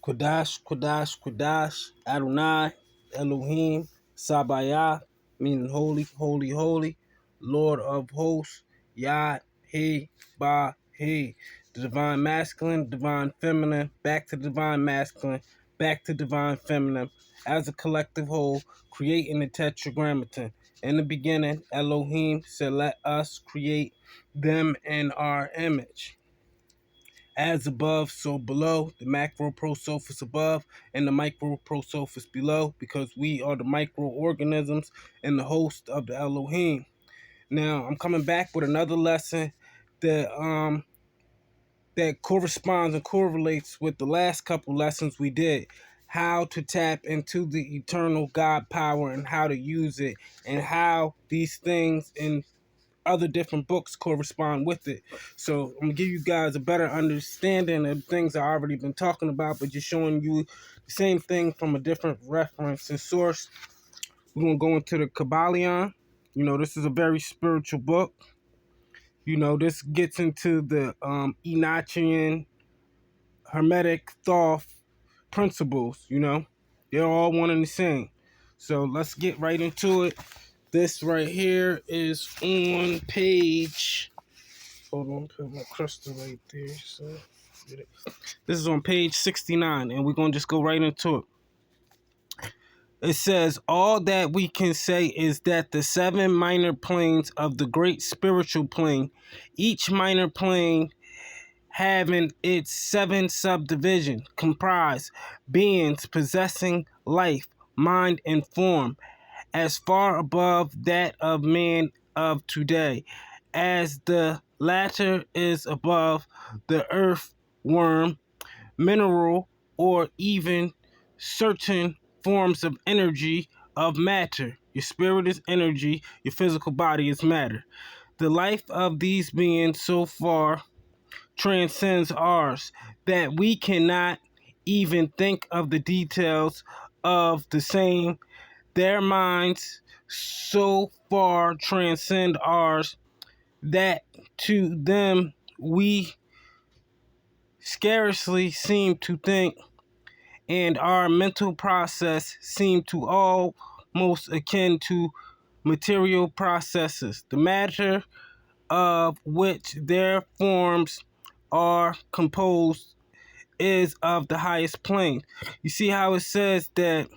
Kodash, Kodash, Kodash, Adonai, Elohim, Sabayah, meaning holy, holy, holy, Lord of hosts, Yah, He, Ba, He, the divine masculine, divine feminine, back to divine masculine, back to divine feminine, as a collective whole, creating the tetragrammaton. In the beginning, Elohim said, let us create them in our image. As above, so below, the macro prosophis above and the micro prosophis below, because we are the microorganisms and the host of the Elohim. Now, I'm coming back with another lesson that that corresponds and correlates with the last couple lessons we did. How to tap into the eternal God power and how to use it, and how these things in other different books correspond with it. So I'm gonna give you guys a better understanding of things I've already been talking about, but just showing you the same thing from a different reference and source. We're gonna go into the Kabbalion. You know, this is a very spiritual book. You know, this gets into the Enochian Hermetic thought principles. You know, they're all one and the same. So let's get right into it. This right here is on page. Hold on, put my crystal right there. So get it. This is on page 69, and we're gonna just go right into it. It says, all that we can say is that the 7 minor planes of the great spiritual plane, each minor plane having its 7 subdivisions, comprise beings possessing life, mind, and form, as far above that of man of today, as the latter is above the earthworm, mineral, or even certain forms of energy of matter. Your spirit is energy, your physical body is matter. The life of these beings so far transcends ours that we cannot even think of the details of the same. Their minds so far transcend ours that to them we scarcely seem to think, and our mental process seem to almost akin to material processes, the matter of which their forms are composed is of the highest plane. You see how it says that,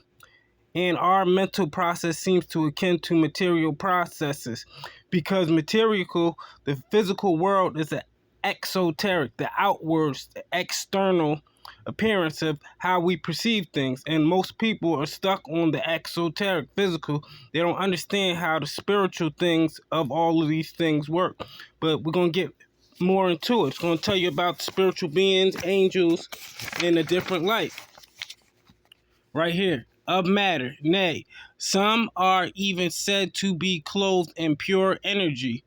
and our mental process seems to akin to material processes, because material, the physical world, is an exoteric, the outwards, the external appearance of how we perceive things, and most people are stuck on the exoteric, physical. They don't understand how the spiritual things of all of these things work. But we're going to get more into it. It's going to tell you about spiritual beings, angels, in a different light right here. Of matter, nay, some are even said to be clothed in pure energy.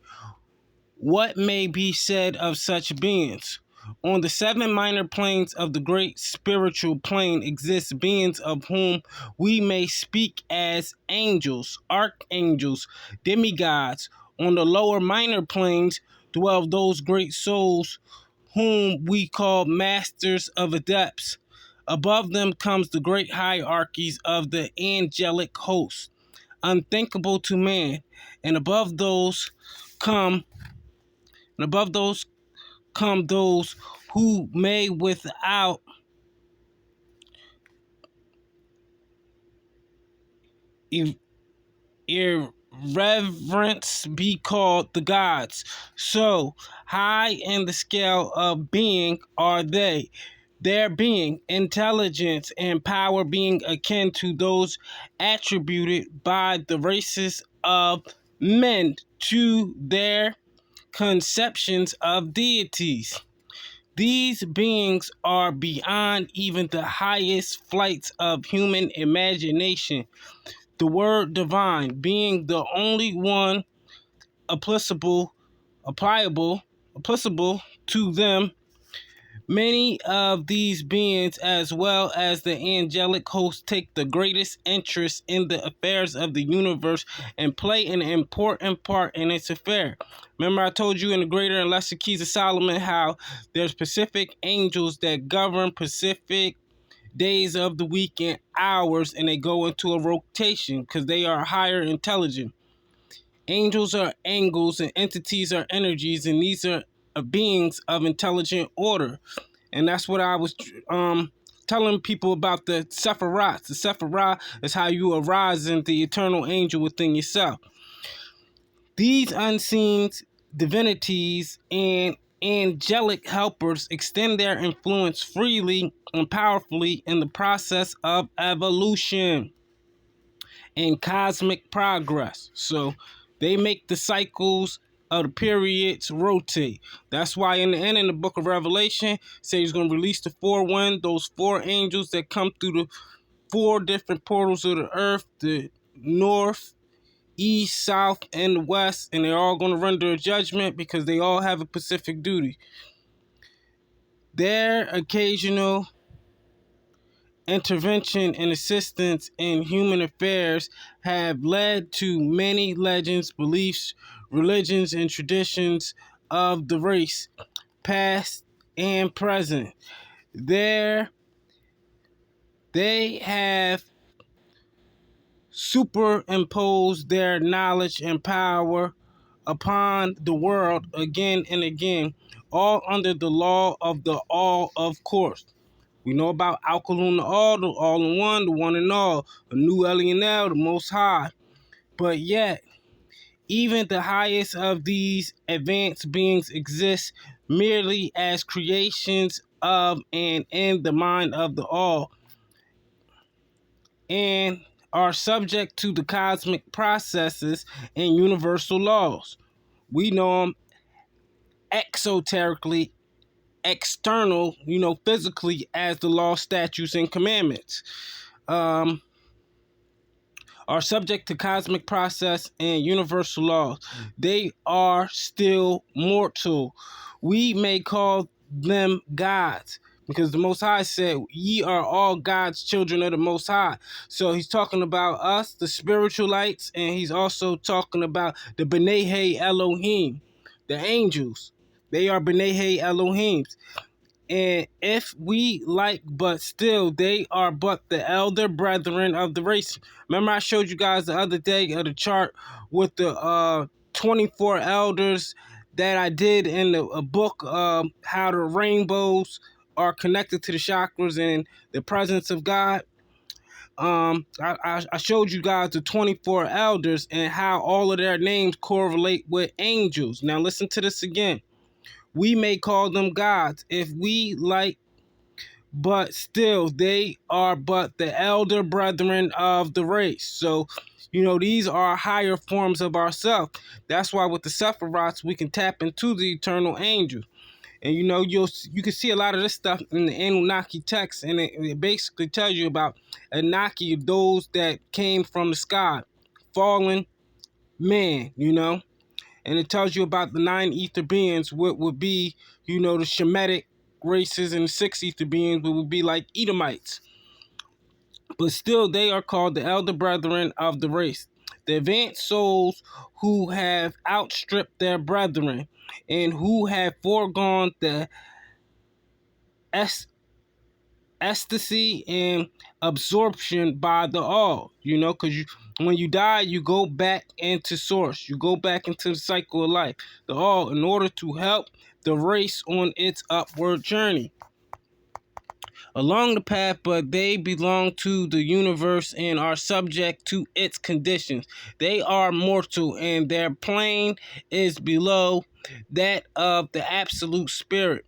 What may be said of such beings? On the 7 minor planes of the great spiritual plane exist beings of whom we may speak as angels, archangels, demigods. On the lower minor planes dwell those great souls whom we call masters of the depths. Above them comes the great hierarchies of the angelic host, unthinkable to man, and above those come those who may without irreverence be called the gods. So high in the scale of being are they, their being, intelligence, and power being akin to those attributed by the races of men to their conceptions of deities. These beings are beyond even the highest flights of human imagination. The word divine being the only one applicable to them. Many of these beings, as well as the angelic host, take the greatest interest in the affairs of the universe and play an important part in its affair. Remember, I told you in the Greater and Lesser Keys of Solomon how there's specific angels that govern specific days of the week and hours, and they go into a rotation because they are higher intelligent. Angels are angles and entities are energies, and these are beings of intelligent order. And that's what I was telling people about the Sephiroth. The Sephiroth is how you arise in the eternal angel within yourself. These unseen divinities and angelic helpers extend their influence freely and powerfully in the process of evolution and cosmic progress. So they make the cycles of the periods rotate. That's why in the end, in the book of Revelation, say he's going to release the four winds, those four angels that come through the four different portals of the earth, the north, east, south, and the west, and they're all going to render a judgment because they all have a specific duty. Their occasional intervention and assistance in human affairs have led to many legends, beliefs, religions, and traditions of the race, past and present. They have superimposed their knowledge and power upon the world again and again, all under the law of the all, of course. We know about Alkalun, the all-in-one, the one and all, the new Elionel, the Most High. But yet, even the highest of these advanced beings exist merely as creations of and in the mind of the all, and are subject to the cosmic processes and universal laws. We know them exoterically, external, physically, as the law, statutes, and commandments. Are subject to cosmic process and universal laws. They are still mortal. We may call them gods because the Most High said, ye are all God's children of the Most High. So he's talking about us, the spiritualites, and he's also talking about the B'nai Elohim, the angels. They are B'nai Elohims. And if we like, but still, they are but the elder brethren of the race. Remember, I showed you guys the other day of the chart with the 24 elders that I did in the book, how the rainbows are connected to the chakras and the presence of God. I showed you guys the 24 elders and how all of their names correlate with angels. Now, listen to this again. We may call them gods if we like, but still they are but the elder brethren of the race. So, these are higher forms of ourselves. That's why with the Sephiroths, we can tap into the eternal angel. And you can see a lot of this stuff in the Anunnaki text, and it basically tells you about Anunnaki, those that came from the sky, fallen man, and it tells you about the 9 ether beings, what would be, the Shemitic races, and the 6 ether beings, what would be like Edomites. But still, they are called the elder brethren of the race. The advanced souls who have outstripped their brethren and who have foregone the ecstasy and absorption by the all, because when you die, you go back into source, you go back into the cycle of life, the all, in order to help the race on its upward journey along the path, but they belong to the universe and are subject to its conditions. They are mortal, and their plane is below that of the absolute spirit.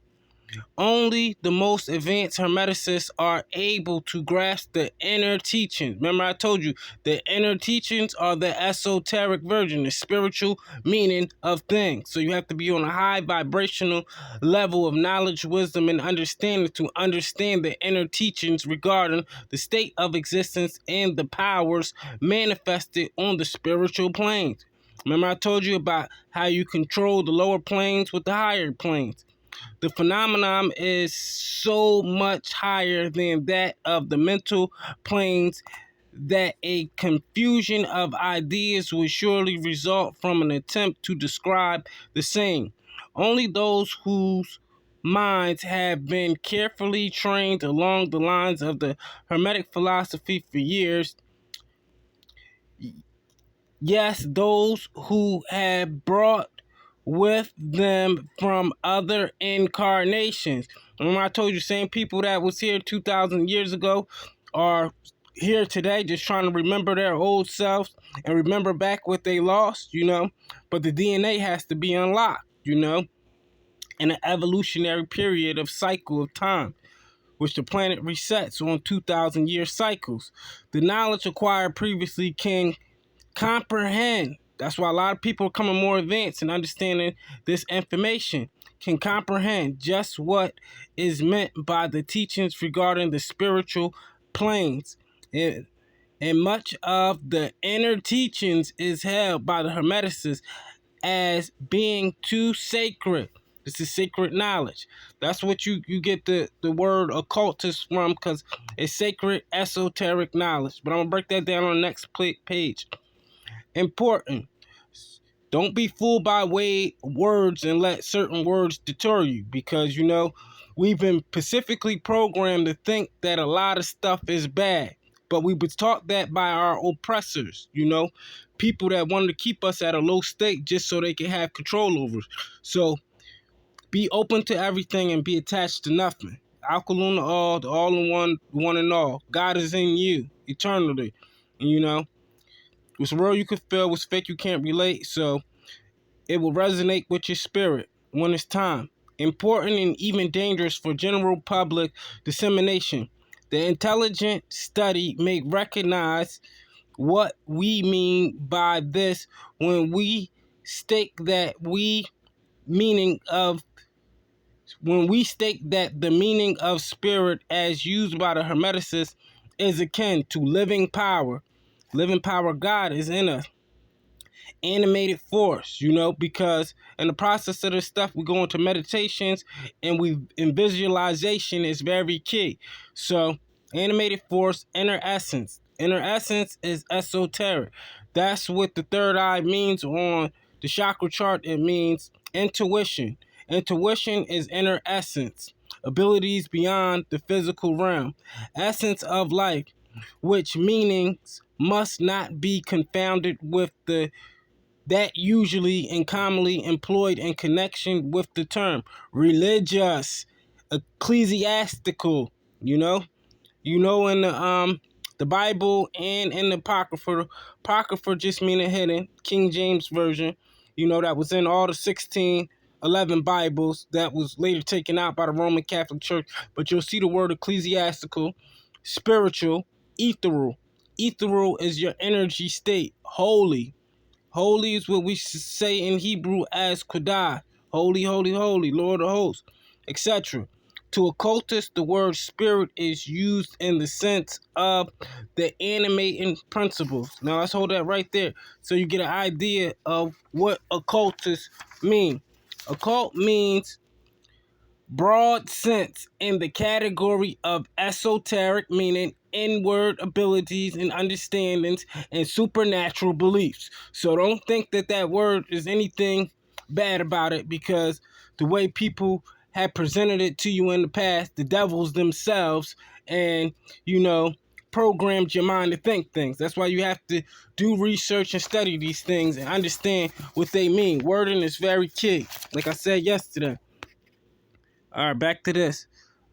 Only the most advanced hermeticists are able to grasp the inner teachings. Remember, I told you the inner teachings are the esoteric version, the spiritual meaning of things. So you have to be on a high vibrational level of knowledge, wisdom, and understanding to understand the inner teachings regarding the state of existence and the powers manifested on the spiritual planes. Remember, I told you about how you control the lower planes with the higher planes. The phenomenon is so much higher than that of the mental planes that a confusion of ideas will surely result from an attempt to describe the same. Only those whose minds have been carefully trained along the lines of the Hermetic philosophy for years. Yes, those who have brought with them from other incarnations. Remember I told you, same people that was here 2,000 years ago are here today just trying to remember their old selves and remember back what they lost, but the DNA has to be unlocked, in an evolutionary period of cycle of time, which the planet resets on 2,000 year cycles. The knowledge acquired previously can comprehend. That's why a lot of people are coming more advanced and understanding this information, can comprehend just what is meant by the teachings regarding the spiritual planes. And much of the inner teachings is held by the Hermeticists as being too sacred. This is sacred knowledge. That's what you get the word occultist from, because it's sacred esoteric knowledge. But I'm going to break that down on the next page. Important. Don't be fooled by words and let certain words deter you, because we've been specifically programmed to think that a lot of stuff is bad, but we was taught that by our oppressors, people that wanted to keep us at a low state just so they can have control over us. So be open to everything and be attached to nothing. Alkaluna all, the all in one and all. God is in you eternally. What's real you can feel, what's fake you can't relate, so it will resonate with your spirit when it's time. Important and even dangerous for general public dissemination. The intelligent study may recognize what we mean by this when we state that the meaning of spirit as used by the Hermeticists is akin to living power. Living power, God is in us. Animated force, because in the process of this stuff, we go into meditations and visualization is very key. So animated force, inner essence. Inner essence is esoteric. That's what the third eye means on the chakra chart. It means intuition. Intuition is inner essence, abilities beyond the physical realm, essence of life, which meanings must not be confounded with that usually and commonly employed in connection with the term religious, ecclesiastical. In the Bible and in the Apocrypha just meaning hidden. King James version, that was in all the 1611 Bibles that was later taken out by the Roman Catholic Church. But you'll see the word ecclesiastical, spiritual, ethereal. Ethereal is your energy state. Holy. Holy is what we say in Hebrew as Kodah. Holy, holy, holy, Lord of hosts, etc. To occultists, the word spirit is used in the sense of the animating principles. Now, let's hold that right there so you get an idea of what occultists mean. Occult means broad sense in the category of esoteric, meaning inward abilities and understandings and supernatural beliefs. So don't think that word is anything bad about it, because the way people have presented it to you in the past, the devils themselves, and programmed your mind to think things. That's why you have to do research and study these things and understand what they mean. Wording is very key, like I said yesterday. All right, back to this.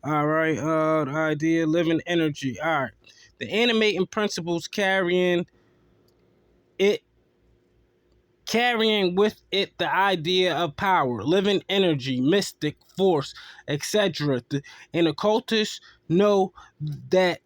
All right, the idea, living energy. All right, the animating principles carrying with it the idea of power, living energy, mystic force, etc. And occultists know that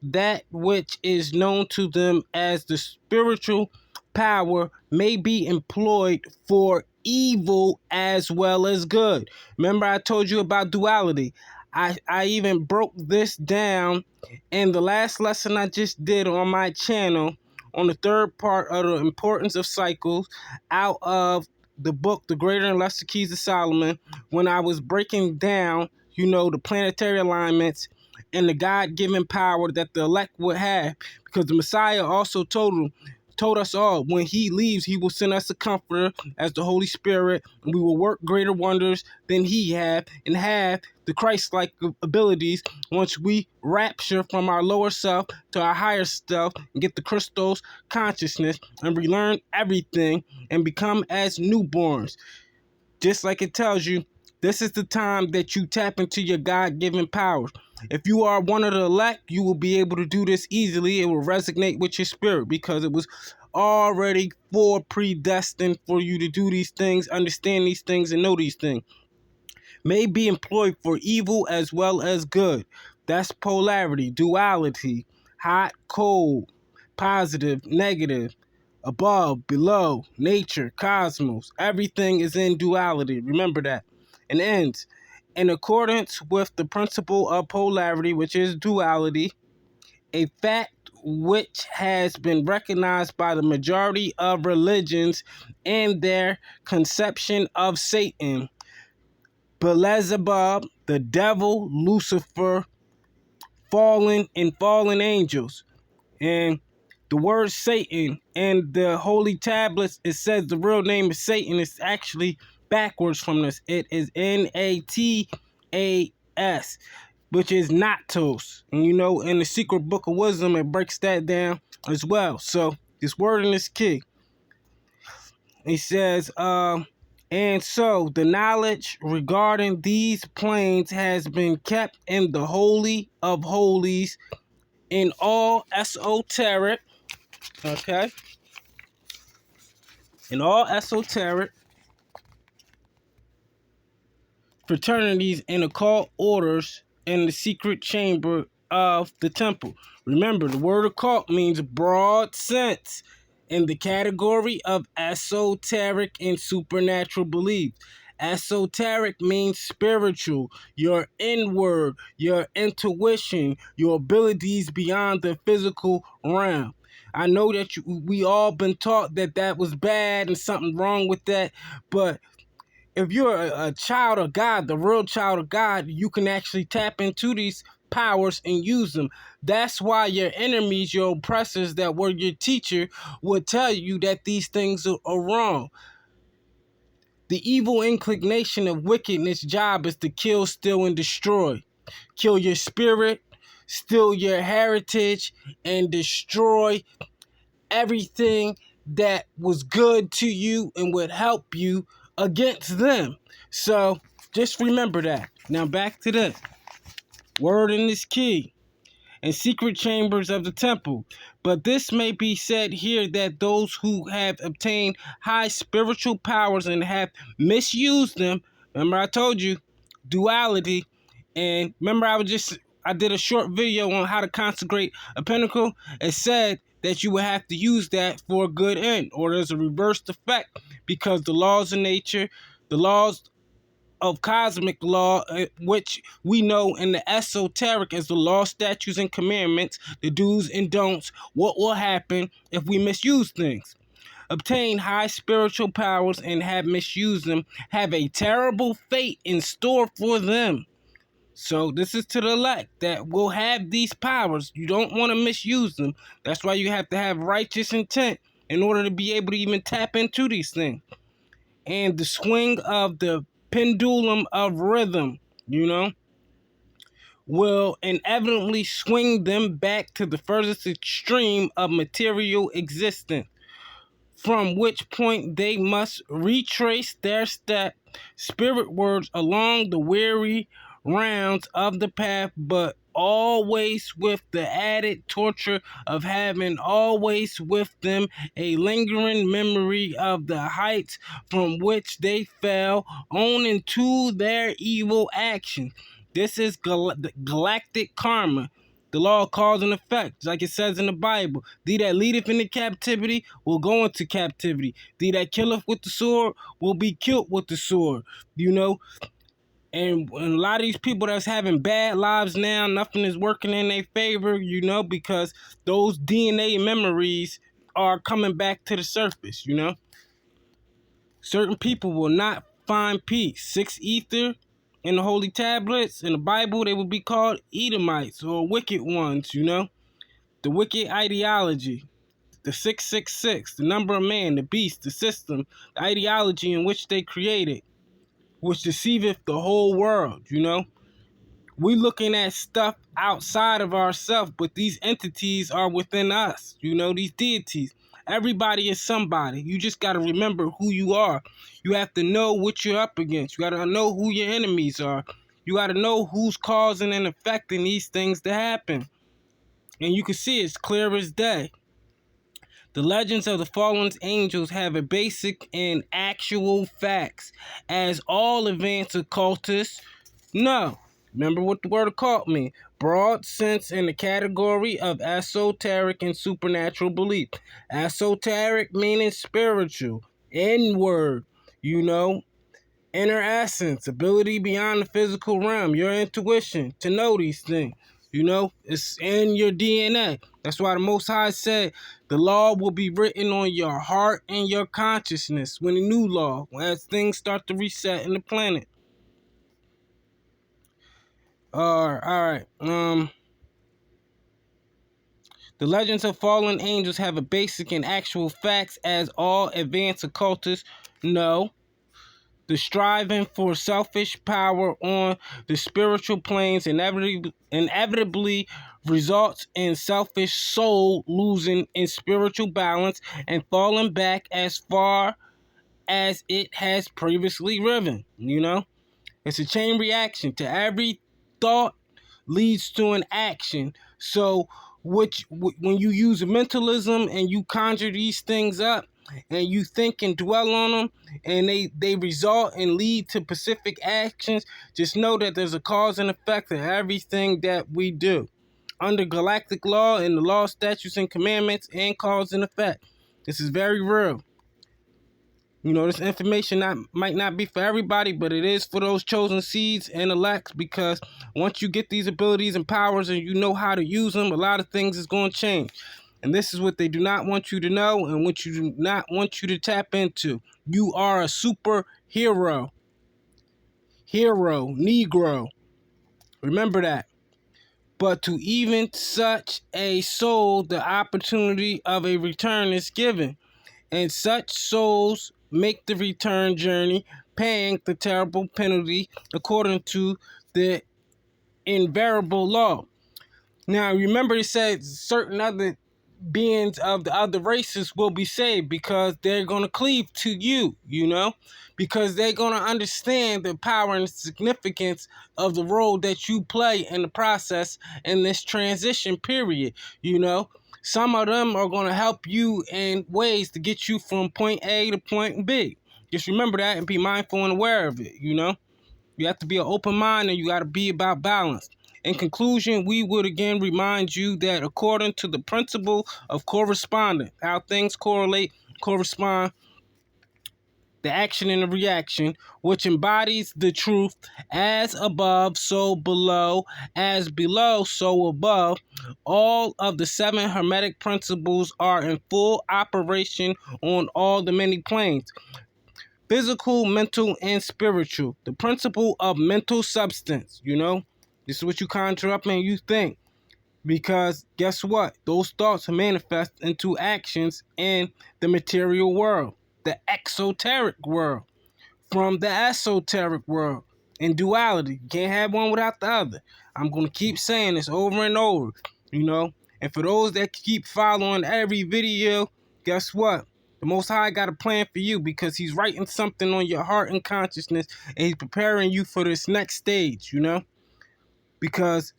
which is known to them as the spiritual power may be employed for evil as well as good. Remember I told you about duality. I even broke this down in the last lesson I just did on my channel, on the third part of the importance of cycles, out of the book The Greater and Lesser Keys of Solomon, when I was breaking down the planetary alignments and the God-given power that the elect would have, because the Messiah also told them told us all, when he leaves, he will send us a comforter as the Holy Spirit, and we will work greater wonders than he have, and have the Christ-like abilities once we rapture from our lower self to our higher self and get the Christos consciousness and relearn everything and become as newborns. Just like it tells you, this is the time that you tap into your God-given powers. If you are one of the elect, you will be able to do this easily. It will resonate with your spirit because it was already predestined for you to do these things, understand these things, and know these things. May be employed for evil as well as good. That's polarity, duality, hot, cold, positive, negative, above, below, nature, cosmos. Everything is in duality. Remember that. And ends. In accordance with the principle of polarity, which is duality, a fact which has been recognized by the majority of religions in their conception of Satan, Beelzebub, the devil, Lucifer, fallen and fallen angels. And the word Satan and the holy tablets, it says the real name is Satan. It's actually backwards from this. It is Natas, which is Natos. And you know, in the secret book of wisdom, it breaks that down as well. So this wording is key. It says, and so the knowledge regarding these planes has been kept in the Holy of Holies in all esoteric, okay? In all esoteric fraternities and occult orders in the secret chamber of the temple. Remember, the word occult means broad sense in the category of esoteric and supernatural beliefs. Esoteric means spiritual, your inward, your intuition, your abilities beyond the physical realm. I know that we all been taught that that was bad and something wrong with that, but if you're a child of God, the real child of God, you can actually tap into these powers and use them. That's why your enemies, your oppressors that were your teacher, would tell you that these things are wrong. The evil inclination of wickedness' job is to kill, steal, and destroy. Kill your spirit, steal your heritage, and destroy everything that was good to you and would help you against them. So just remember that. Now back to this. Wording is key. And secret chambers of the temple. But this may be said here that those who have obtained high spiritual powers and have misused them, remember I told you, duality, and remember I did a short video on how to consecrate a pinnacle. It said that you would have to use that for a good end, or there's a reversed effect, because the laws of nature, the laws of cosmic law, which we know in the esoteric as the law, statutes, and commandments, the do's and don'ts, what will happen if we misuse things. Obtain high spiritual powers and have misused them, have a terrible fate in store for them. So this is to the elect that will have these powers. You don't want to misuse them. That's why you have to have righteous intent in order to be able to even tap into these things. And the swing of the pendulum of rhythm, will inevitably swing them back to the furthest extreme of material existence, from which point they must retrace their step spiritwards along the weary rounds of the path, but always with the added torture of having always with them a lingering memory of the heights from which they fell on into their evil actions. This is galactic karma, the law of cause and effect, like it says in the Bible. Thee that leadeth into captivity will go into captivity. Thee that killeth with the sword will be killed with the sword. And a lot of these people that's having bad lives now, nothing is working in their favor, because those DNA memories are coming back to the surface, Certain people will not find peace. 6 ether in the holy tablets, in the Bible, they would be called Edomites or wicked ones, the wicked ideology. the 666, the number of man, the beast, the system, the ideology in which they created, which deceiveth the whole world, you know? We looking at stuff outside of ourselves, but these entities are within us, you know, these deities. Everybody is somebody. You just got to remember who you are. You have to know what you're up against. You got to know who your enemies are. You got to know who's causing and affecting these things to happen. And you can see it's clear as day. The legends of the fallen angels have a basic and actual facts, as all advanced occultists know. Remember what the word occult means. Broad sense in the category of esoteric and supernatural belief. Esoteric meaning spiritual, inward, you know, inner essence, ability beyond the physical realm, your intuition to know these things. You know, it's in your DNA. That's why the Most High said the law will be written on your heart and your consciousness when the new law, as things start to reset in the planet. All right. The legends of fallen angels have a basic and actual facts, as all advanced occultists know. The striving for selfish power on the spiritual planes inevitably results in selfish soul losing in spiritual balance and falling back as far as it has previously riven. You know, it's a chain reaction. To every thought leads to an action. So when you use mentalism and you conjure these things up and you think and dwell on them and they result and lead to specific actions, just know that there's a cause and effect to everything that we do. Under galactic law and the law, statutes, and commandments, and cause and effect. This is very real. You know, this information might not be for everybody, but it is for those chosen seeds and elects, because once you get these abilities and powers and you know how to use them, a lot of things is going to change. And this is what they do not want you to know and what you do not want you to tap into. You are a superhero. Hero, Negro. Remember that. But to even such a soul, the opportunity of a return is given. And such souls make the return journey, paying the terrible penalty according to the invariable law. Now, remember, it said certain other beings of the other races will be saved because they're going to cleave to you, you know, because they're going to understand the power and significance of the role that you play in the process in this transition period, you know. Some of them are going to help you in ways to get you from point A to point B. Just remember that and be mindful and aware of it, you know. You have to be an open mind and you got to be about balance. In conclusion, we would again remind you that according to the principle of correspondence, how things correspond, the action and the reaction, which embodies the truth, as above, so below, as below, so above. All of the 7 Hermetic principles are in full operation on all the many planes: physical, mental, and spiritual. The principle of mental substance, you know, this is what you conjure up and you think. Because guess what? Those thoughts manifest into actions in the material world, the exoteric world, from the esoteric world, in duality. You can't have one without the other. I'm going to keep saying this over and over, you know. And for those that keep following every video, guess what? The Most High got a plan for you, because he's writing something on your heart and consciousness, and he's preparing you for this next stage, you know. Because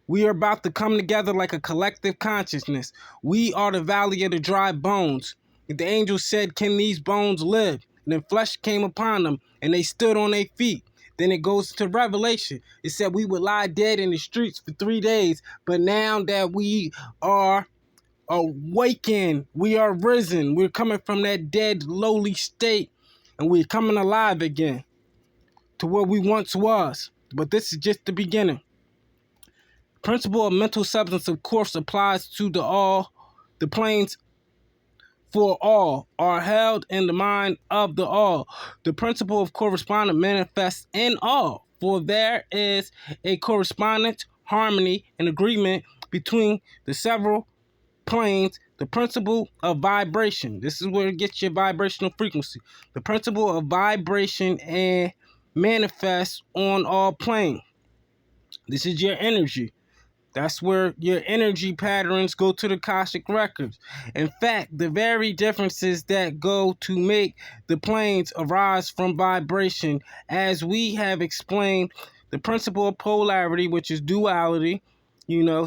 we are about to come together like a collective consciousness. We are the valley of the dry bones. The angel said, can these bones live? And then flesh came upon them, and they stood on their feet. Then it goes to Revelation. It said we would lie dead in the streets for 3 days. But now that we are awakened, we are risen. We're coming from that dead, lowly state, and we're coming alive again to where we once was. But this is just the beginning. Principle of mental substance, of course, applies to the planes, for all are held in the mind of the all. The principle of correspondence manifests in all, for there is a correspondence, harmony, and agreement between the several planes the principle of vibration. This is where it gets your vibrational frequency. The principle of vibration and manifests on all planes. This is your energy. That's where your energy patterns go to the Akashic records. In fact, the very differences that go to make the planes arise from vibration, as we have explained, the principle of polarity, which is duality,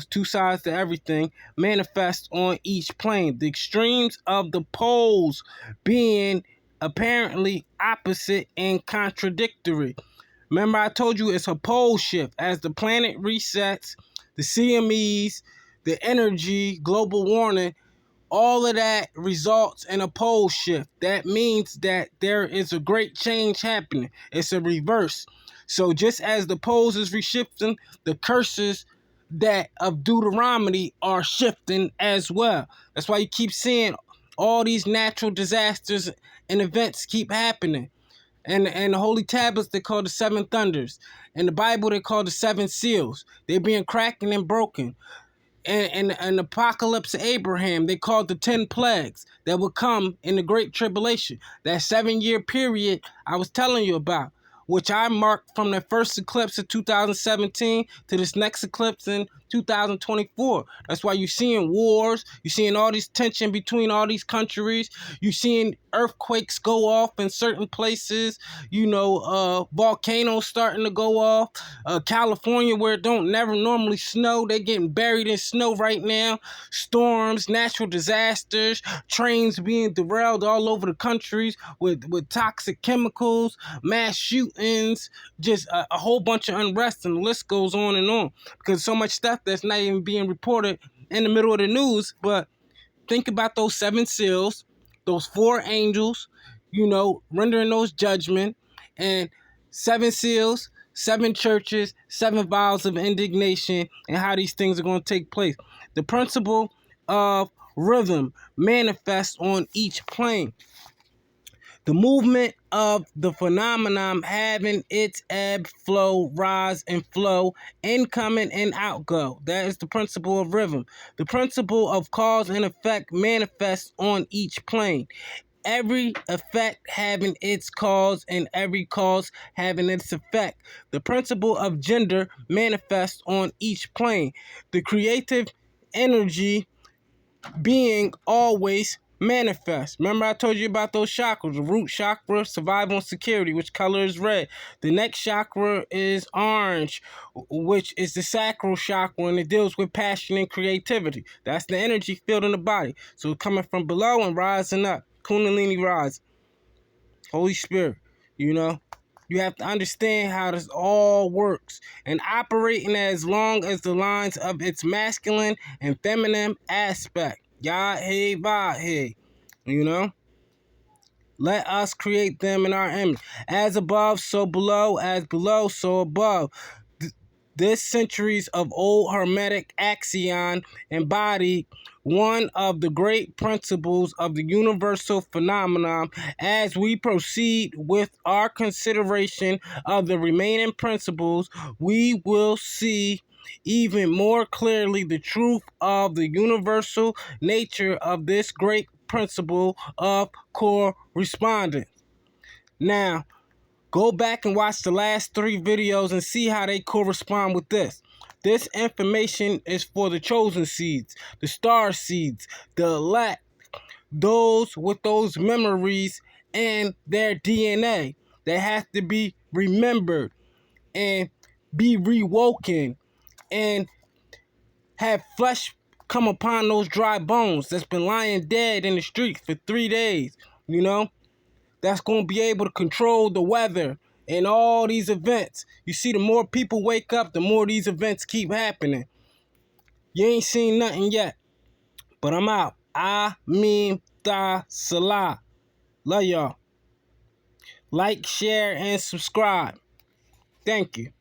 two sides to everything, manifests on each plane. The extremes of the poles being apparently opposite and contradictory. Remember, I told you it's a pole shift. As the planet resets, the CMEs, the energy, global warming, all of that results in a pole shift. That means that there is a great change happening. It's a reverse. So just as the poles is reshifting, the curses that of Deuteronomy are shifting as well. That's why you keep seeing all these natural disasters and events keep happening. And the holy tablets they call the seven thunders. In the Bible they call the seven seals. They're being cracked and broken. And apocalypse of Abraham, they called the 10 plagues that would come in the Great Tribulation. That 7-year period I was telling you about, which I marked from the first eclipse of 2017 to this next eclipse in 2024. That's why you're seeing wars. You're seeing all this tension between all these countries. You're seeing earthquakes go off in certain places. Volcanoes starting to go off. California, where it don't never normally snow, they're getting buried in snow right now. Storms, natural disasters, trains being derailed all over the countries with toxic chemicals, mass shootings, just a whole bunch of unrest, and the list goes on. Because so much stuff that's not even being reported in the middle of the news. But think about those 7 seals, those 4 angels, rendering those judgment, and 7 seals, 7 churches, 7 vials of indignation, and how these things are going to take place. The principle of rhythm manifests on each plane. The movement of the phenomenon having its ebb, flow, rise, and flow, incoming and outgo. That is the principle of rhythm. The principle of cause and effect manifests on each plane. Every effect having its cause and every cause having its effect. The principle of gender manifests on each plane. The creative energy being always manifest. Remember I told you about those chakras. The root chakra, survival and security, which color is red. The next chakra is orange, which is the sacral chakra, and it deals with passion and creativity. That's the energy field in the body. So coming from below and rising up. Kundalini rise. Holy Spirit, You have to understand how this all works, and operating as long as the lines of its masculine and feminine aspect. Yah, hey, va, hey. Let us create them in our image. As above, so below. As below, so above. This centuries of old Hermetic axiom embodied one of the great principles of the universal phenomenon. As we proceed with our consideration of the remaining principles, we will see even more clearly the truth of the universal nature of this great principle of correspondence. Now, go back and watch the last 3 videos and see how they correspond with this. This information is for the chosen seeds, the star seeds, the elect, those with those memories and their DNA that have to be remembered and be rewoken and have flesh come upon those dry bones that's been lying dead in the streets for 3 days, That's going to be able to control the weather and all these events. You see, the more people wake up, the more these events keep happening. You ain't seen nothing yet, but I'm out. Amin Ta Salah. Love y'all. Like, share, and subscribe. Thank you.